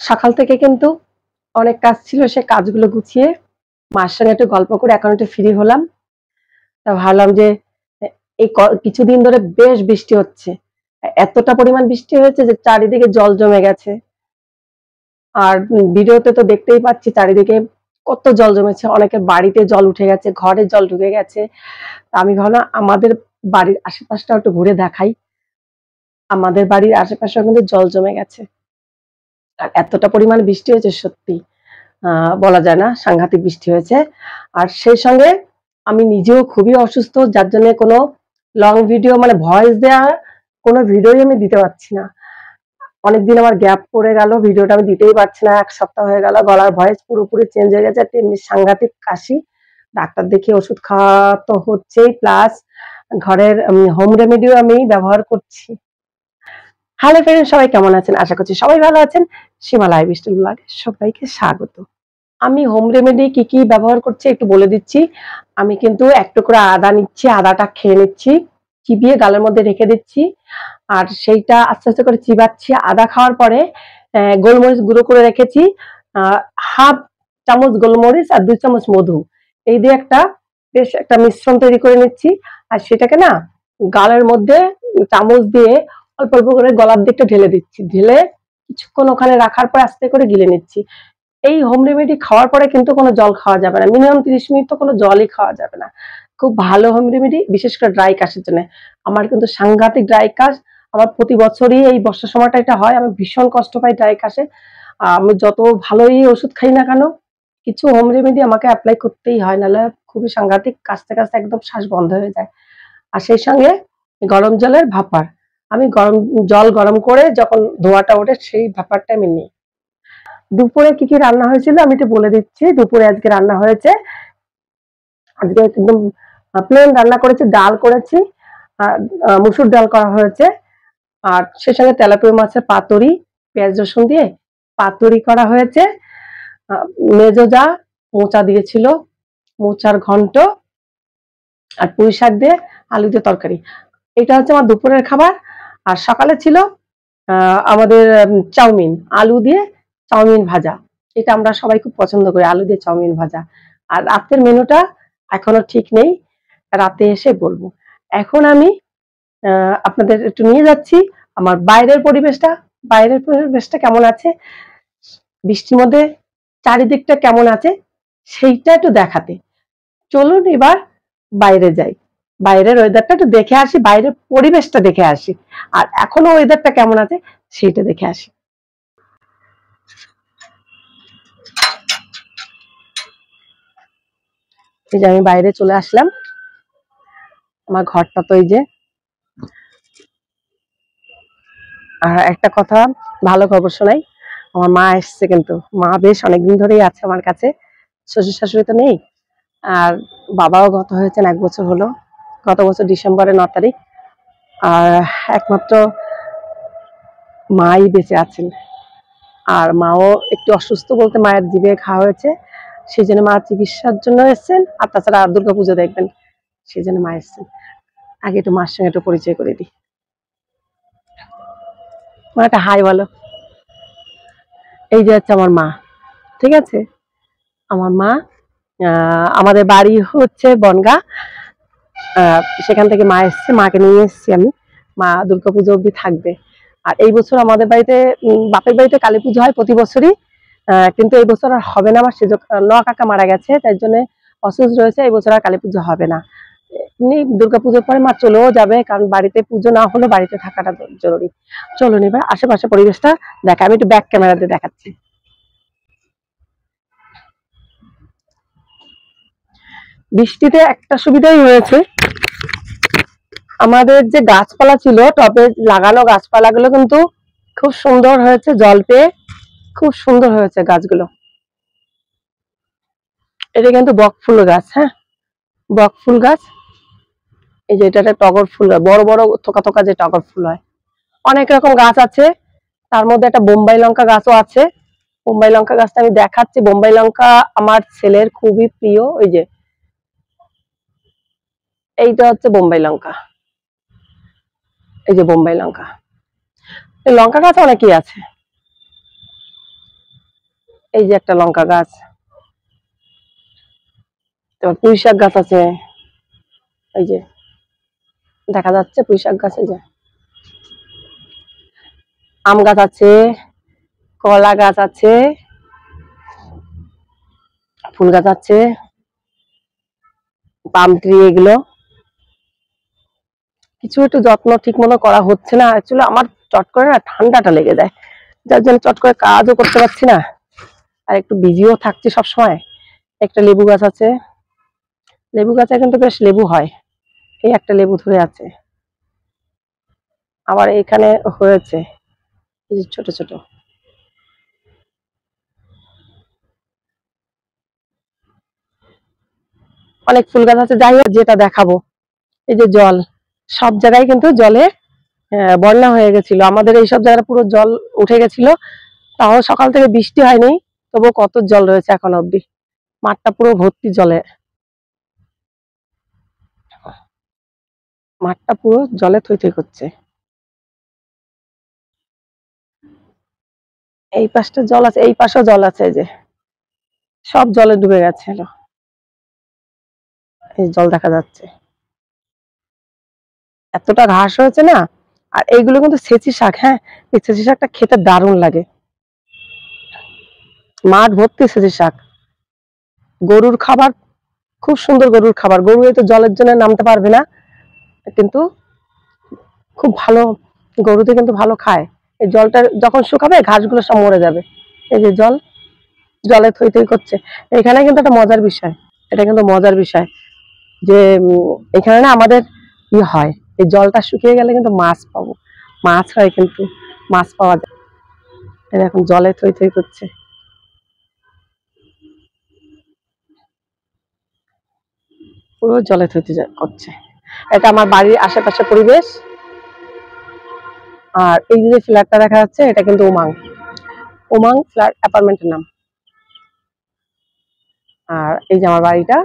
সকাল থেকে কিন্তু অনেক কাজ ছিল, সে কাজগুলো গুছিয়ে মার সঙ্গে একটু গল্প করে এখন একটু ফ্রি হলাম। তা ভাবলাম যে এই কিছুদিন ধরে বেশ বৃষ্টি হচ্ছে। এতটা পরিমাণ বৃষ্টি হয়েছে যে চারিদিকে জল জমে গেছে। আর ভিডিওতে তো দেখতেই পাচ্ছি চারিদিকে কত জল জমেছে, অনেকের বাড়িতে জল উঠে গেছে, ঘরে জল ঢুকে গেছে। তা আমি ভাবলাম আমাদের বাড়ির আশেপাশটা একটু ঘুরে দেখাই। আমাদের বাড়ির আশেপাশেও কিন্তু জল জমে গেছে। আর এতটা পরিমাণ বৃষ্টি হয়েছে সত্যি বলা যায় না, সাংঘাতিক বৃষ্টি হয়েছে। আর সেই সঙ্গে আমি নিজেও খুবই অসুস্থ, যার জন্য কোনো লং ভিডিও মানে ভয়েস দেওয়া কোনো ভিডিওই আমি দিতে পারছি না। অনেকদিন আমার গ্যাপ পড়ে গেল, ভিডিওটা আমি দিতেই পারছি না। ১ সপ্তাহ হয়ে গেল, গলার ভয়েস পুরোপুরি চেঞ্জ হয়ে গেছে। তেমনি সাংঘাতিক কাশি, ডাক্তার দেখিয়ে ওষুধ খাওয়া তো হচ্ছেই, প্লাস ঘরের হোম রেমেডিও আমি ব্যবহার করছি। হ্যালো ফ্রেন্ড, সবাই কেমন আছেন? আশা করছি সবাই ভালো আছেন। সীমা লাইফস্টাইল ব্লগে সবাইকে স্বাগত। আমি হোম রেমেডি কি কি ব্যবহার করছি একটু বলে দিচ্ছি। আমি কিন্তু এক টুকরো আদা নিচ্ছি, আদাটা খেয়ে নিচ্ছি, চিবিয়ে গালের মধ্যে রেখে দিচ্ছি। আর সেইটা আস্তে আস্তে করে চিবাচ্ছি। আদা খাওয়ার পরে গোলমরিচ গুঁড়ো করে রেখেছি, হাফ চামচ গোলমরিচ আর ২ চামচ মধু, এই দিয়ে বেশ একটা মিশ্রণ তৈরি করে নিচ্ছি। আর সেটাকে না গালের মধ্যে চামচ দিয়ে অল্প অল্প করে গলার দিকটা ঢেলে দিচ্ছি, ঢেলে কিছুক্ষণ ওখানে রাখার পর আস্তে করে গিলে নিচ্ছি। এই হোম রেমেডি খাওয়ার পরে কিন্তু কোনো জল খাওয়া যাবে না, মিনিমাম ৩০ মিনিট তো কোনো জলই খাওয়া যাবে না। খুব ভালো হোম রেমেডি, বিশেষ করে ড্রাই কাশির জন্য। আমার কিন্তু সাংঘাতিক ড্রাই কাশ, আমার প্রতি বছরই এই বর্ষার সময়টা এটা হয়। আমি ভীষণ কষ্ট পাই ড্রাই কাশে। আমি যত ভালোই ওষুধ খাই না কেন, কিছু হোম রেমেডি আমাকে অ্যাপ্লাই করতেই হয়, নাহলে খুবই সাংঘাতিক কাশতে কাশতে একদম শ্বাস বন্ধ হয়ে যায়। আর সেই সঙ্গে গরম জলের ভাপার, আমি গরম করে যখন ধোঁয়াটা ওঠে সেই ভাপারটা আমি নিই। দুপুরে কি কি রান্না হয়েছিল আমি একটু বলে দিচ্ছি। দুপুরে আজকে রান্না হয়েছে, আজকে একদম প্লেন রান্না করেছি, ডাল করেছি, মুসুর ডাল করা হয়েছে। আর সেই সঙ্গে তেলাপিয়া মাছের পাতুরি, পেঁয়াজ রসুন দিয়ে পাতুরি করা হয়েছে। মেজো যা মোচা দিয়েছিল, মোচার ঘন্ট, আর পুঁই শাক দিয়ে আলু দিয়ে তরকারি। এটা হচ্ছে আমার দুপুরের খাবার। আর সকালে ছিল আমাদের চাউমিন, আলু দিয়ে চাউমিন ভাজা। এটা আমরা সবাই খুব পছন্দ করি, আলু দিয়ে চাউমিন ভাজা। আর রাতের মেনুটা এখনো ঠিক নেই, রাতে এসে বলবো। এখন আমি আপনাদের একটু নিয়ে যাচ্ছি আমার বাইরের পরিবেশটা কেমন আছে, বৃষ্টির মধ্যে চারিদিকটা কেমন আছে সেইটা একটু দেখাতে। চলুন এবার বাইরে যাই, বাইরের ওয়েদারটা একটু দেখে আসি, বাইরের পরিবেশটা দেখে আসি, আর এখনো ওয়েদারটা কেমন আছে সেইটা দেখে আসি। এই যে আমি বাইরে চলে আসলাম, আমার ঘরটা তো এই যে। আর একটা কথা, ভালো খবর শোনাই, আমার মা এসছে, কিন্তু মা বেশ অনেকদিন ধরেই আছে আমার কাছে। শ্বশুর শাশুড়ি তো নেই, আর বাবাও গত হয়েছেন ১ বছর হলো, গত বছর ডিসেম্বরের ৯ তারিখ। আর একমাত্র মাই বেঁচে আছেন। আর মাও একটু অসুস্থ, বলতে মায়ের জিভে ঘা হয়েছে, সেই জন্য মা চিকিৎসার জন্য এসছেন। আর তাছাড়া দুর্গাপুজো দেখবেন, সেই জন্য মা এসছেন। আগে একটু মার সঙ্গে একটু পরিচয় করে দিই। মা একটা হাই বলো। এই যে হচ্ছে আমার মা, ঠিক আছে? আমার মা, আমাদের বাড়ি হচ্ছে বনগাঁ, সেখান থেকে মা এসছে, মাকে নিয়ে এসছি আমি। মা দুর্গাপুজো অবধি থাকবে। আর এই বছর আমাদের বাড়িতে, বাপের বাড়িতে কালী পুজো হয় প্রতি বছরই, কিন্তু এই বছর আর হবে না। আমার সেজ কাকা মারা গেছে, তাই জন্য অসুস্থ রয়েছে, এই বছর আর কালী পুজো হবে না। এমনি দুর্গাপুজোর পরে মা চলেও যাবে, কারণ বাড়িতে পুজো না হলেও বাড়িতে থাকাটা জরুরি। চলুন এবার আশেপাশে পরিবেশটা দেখা, আমি একটু ব্যাক ক্যামেরাতে দেখাচ্ছি। বৃষ্টিতে একটা সুবিধাই হয়েছে, আমাদের যে গাছপালা ছিল, টবে লাগানো গাছপালাগুলো কিন্তু খুব সুন্দর হয়েছে, জল পেয়ে খুব সুন্দর হয়েছে গাছগুলো। এটা কিন্তু বকফুল গাছ, হ্যাঁ, বকফুল গাছ। এই যে এটা টগর ফুল হয়, বড় বড় থোকা থোকা যে টগর ফুল হয়। অনেক রকম গাছ আছে, তার মধ্যে একটা বোম্বাই লঙ্কা গাছও আছে। বোম্বাই লঙ্কা গাছটা আমি দেখাচ্ছি। বোম্বাই লঙ্কা আমার ছেলের খুবই প্রিয়। ওই যে এইটা হচ্ছে বোম্বাই লঙ্কা, এই যে বোম্বাই লঙ্কা। লঙ্কা গাছ অনেকই আছে। এই যে একটা লঙ্কা গাছ, তারপর পুঁই শাক গাছ আছে, এই যে দেখা যাচ্ছে পুঁই শাক গাছ, এই যে আম গাছ আছে, কলা গাছ আছে, ফুল গাছ আছে, পাম ট্রি, এগুলো কিছু একটু যত্ন ঠিক মতো করা হচ্ছে না। অ্যাকচুয়ালি আমার চট করে না ঠান্ডাটা লেগে যায়, যার জন্য চট করে কাজও করতে পারছি না, আর একটু বিজিও থাকছি সবসময়। একটা লেবু গাছ আছে, লেবু গাছে কিন্তু বেশ লেবু হয়, এই একটা লেবু ধরে আছে, আবার এখানে হয়েছে এই যে ছোট ছোট। অনেক ফুল গাছ আছে। যাই হোক, যেটা দেখাবো, এই যে জল, সব জায়গায় কিন্তু জলে বন্যা হয়ে গেছিল, আমাদের এই সব জায়গায় পুরো জল উঠে গেছিল। তাও সকাল থেকে বৃষ্টি হয়নি, তবুও কত জল রয়েছে এখন অব্দি, মাঠটা পুরো ভর্তি জলে, মাঠটা পুরো জলে থই থই করছে। এই পাশটা জল আছে, এই পাশেও জল আছে, এই যে সব জলে ডুবে গেছিল, এই জল দেখা যাচ্ছে, এতটা ঘাস হয়েছে না। আর এইগুলো কিন্তু ছেঁচি শাক, হ্যাঁ এই ছেঁচি শাকটা খেতে দারুণ লাগে, মাঠ ভর্তি ছেঁচি শাক, গরুর খাবার, খুব সুন্দর গরুর খাবার। গরু এই তো জলের জন্য নামতে পারবে না, কিন্তু খুব ভালো, গরুতে কিন্তু ভালো খায়। এই জলটা যখন শুকাবে ঘাসগুলো সব মরে যাবে, এই যে জল, জলে থই থই করছে। এখানে কিন্তু একটা মজার বিষয়, এটা কিন্তু মজার বিষয় যে এখানে না আমাদের ই হয়, এই জলটা শুকিয়ে গেলে কিন্তু মাছ পাবো, মাছ হয় কিন্তু, মাছ পাওয়া যায়। এখন জলে থই থই করছে, পুরো জলে থই থই করছে। এটা আমার বাড়ির আশেপাশে পরিবেশ। আর এই যে ফ্ল্যাটটা দেখা যাচ্ছে, এটা কিন্তু উমাং, উমাং ফ্ল্যাট অ্যাপার্টমেন্টের নাম। আর এই যে আমার বাড়িটা,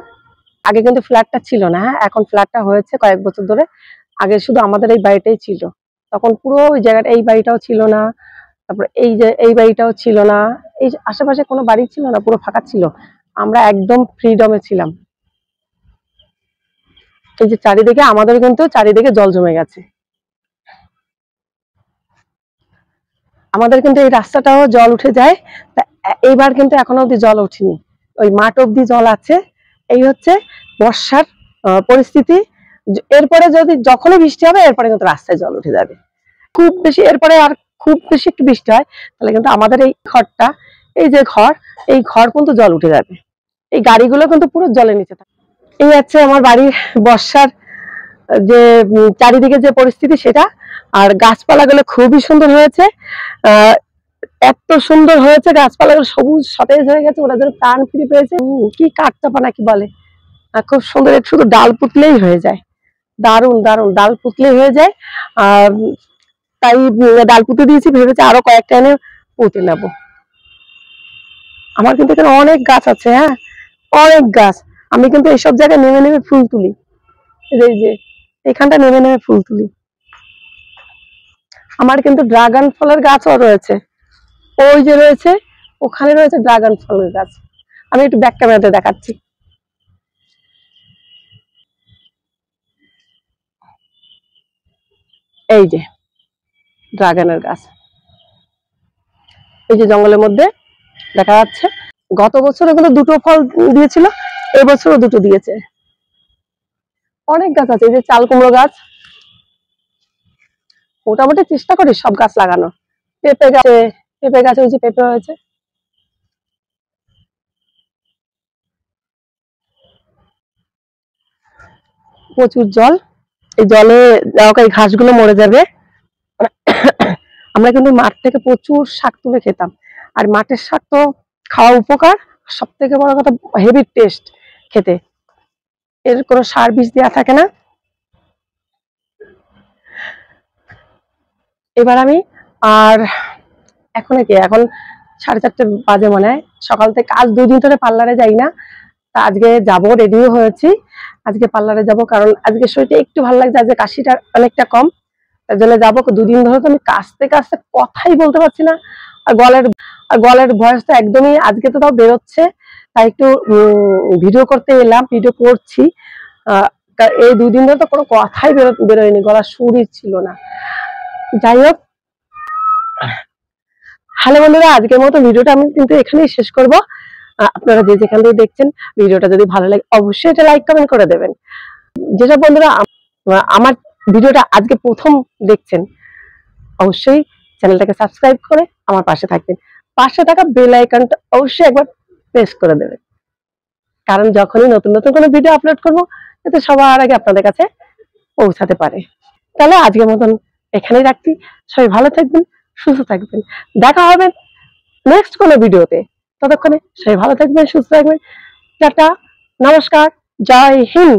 আগে কিন্তু ফ্ল্যাটটা ছিল না, হ্যাঁ এখন ফ্ল্যাটটা হয়েছে কয়েক বছর ধরে, আগে শুধু আমাদের এই বাড়িটাই ছিল, তখন পুরো ওই জায়গাটা, এই বাড়িটাও ছিল না, তারপর এই যে এই বাড়িটাও ছিল না, এই আশেপাশে কোনো বাড়ি ছিল না, পুরো ফাঁকা ছিল, আমরা একদম ফ্রিডমে ছিলাম। এই যে চারিদিকে আমাদের কিন্তু চারিদিকে জল জমে গেছে, আমাদের কিন্তু এই রাস্তাটাও জল উঠে যায়। তা এইবার কিন্তু এখনো অব্দি জল ওঠেনি, ওই মাঠ অব্দি জল আছে। এই হচ্ছে বর্ষার পরিস্থিতি। এরপরে যদি যখনই বৃষ্টি হবে এরপরে কিন্তু রাস্তায় জল উঠে যাবে, খুব বেশি এরপরে আর খুব বেশি একটু বৃষ্টি হয় তাহলে কিন্তু আমাদের এই ঘরটা, এই যে ঘর, এই ঘর কিন্তু জল উঠে যাবে, এই গাড়িগুলো কিন্তু পুরো জলের নিচে থাকে। এই হচ্ছে আমার বাড়ির বর্ষার যে চারিদিকে যে পরিস্থিতি সেটা। আর গাছপালাগুলো খুবই সুন্দর হয়েছে, আহ এত সুন্দর হয়েছে, গাছপালাগুলো সবুজ সতেজ হয়ে গেছে, ওরা যেন প্রাণ ফিরে পেয়েছে। কি কাঠচাপা নাকি বলে, খুব সুন্দর, শুধু ডাল পুতলেই হয়ে যায়, দারুণ দারুণ ডাল পুতলেই হয়ে যায়। আর তাই ডাল পুঁতে দিয়েছি, ভেবেছি আরো কয়েকটা এনে পুঁতে নেবো। আমার কিন্তু এখানে অনেক গাছ আছে, হ্যাঁ অনেক গাছ, আমি কিন্তু এইসব জায়গায় নেমে নেমে ফুল তুলি, এই যে এখানটা নেমে নেমে ফুল তুলি। আমার কিন্তু ড্রাগন ফলের গাছও রয়েছে, ওই যে রয়েছে, ওখানে রয়েছে ড্রাগন ফলের গাছ, আমি একটু ব্যাক ক্যামেরাতে দেখাচ্ছি। এই যে ড্রাগনের গাছ, এই যে জঙ্গলের মধ্যে দেখা যাচ্ছে। গত বছরে কিন্তু দুটো ফল দিয়েছিল, এবছরও দুটো দিয়েছে। অনেক গাছ আছে, এই যে চাল কুমড়ো গাছ, মোটামুটি চেষ্টা করি সব গাছ লাগানো। পেঁপে গাছে, পেঁপে গাছে ওই যে পেঁপে হয়েছে, প্রচুর জল, এই জলে এই ঘাসগুলো মরে যাবে। আমরা কিন্তু মাঠ থেকে প্রচুর শাক তুলে খেতাম, আর মাঠের শাক তো খাওয়া উপকার, সব থেকে বড় কথা হেভি টেস্ট খেতে, এর কোনো সার বিষ দেওয়া থাকে না। এবার আমি আর এখন কি, এখন 4:30 বাজে মনে হয়, সকাল থেকে আজ 2 দিন ধরে পার্লারে যাই না, তা আজকে যাব, রেডিও হয়েছি, আজকে পার্লারে যাব, কারণ আজকে শরীরটা একটু ভালো লাগছে, আজকে কাশিটা অনেকটা কম, তার জন্য যাবো। 2 দিন ধরে তো আমি কাশতে কাশতে কথাই বলতে পারছি না, আর গলার ভয়েসটা একদমই আজকে তো তাও বেরোচ্ছে, তাই একটু ভিডিও করতে এলাম, ভিডিও করছি। এই 2 দিন ধরে তো কোনো কথাই বেরোয়নি, গলার সুরই ছিল না। যাই হোক, হ্যালো বন্ধুরা, আজকের মতো ভিডিওটা আমি কিন্তু এখানেই শেষ করব। আপনারা যে যেখান থেকে দেখছেন ভিডিওটা যদি ভালো লাগে অবশ্যই এটা লাইক কমেন্ট করে দেবেন। যেসব বন্ধুরা আমার ভিডিওটা আজকে প্রথম দেখছেন অবশ্যই চ্যানেলটাকে সাবস্ক্রাইব করে আমার পাশে থাকবেন, পাশে থাকা বেল আইকনটা অবশ্যই একবার প্রেস করে দেবেন, কারণ যখনই নতুন নতুন কোনো ভিডিও আপলোড করবো যাতে সবার আগে আপনাদের কাছে পৌঁছাতে পারে। তাহলে আজকের মতন এখানেই রাখছি। সবাই ভালো থাকবেন, সুস্থ থাকবেন, দেখা হবে নেক্সট কোনো ভিডিওতে। ততক্ষণে সবাই ভালো থাকবেন, সুস্থ থাকবেন। টাটা, নমস্কার, জয় হিন্দ।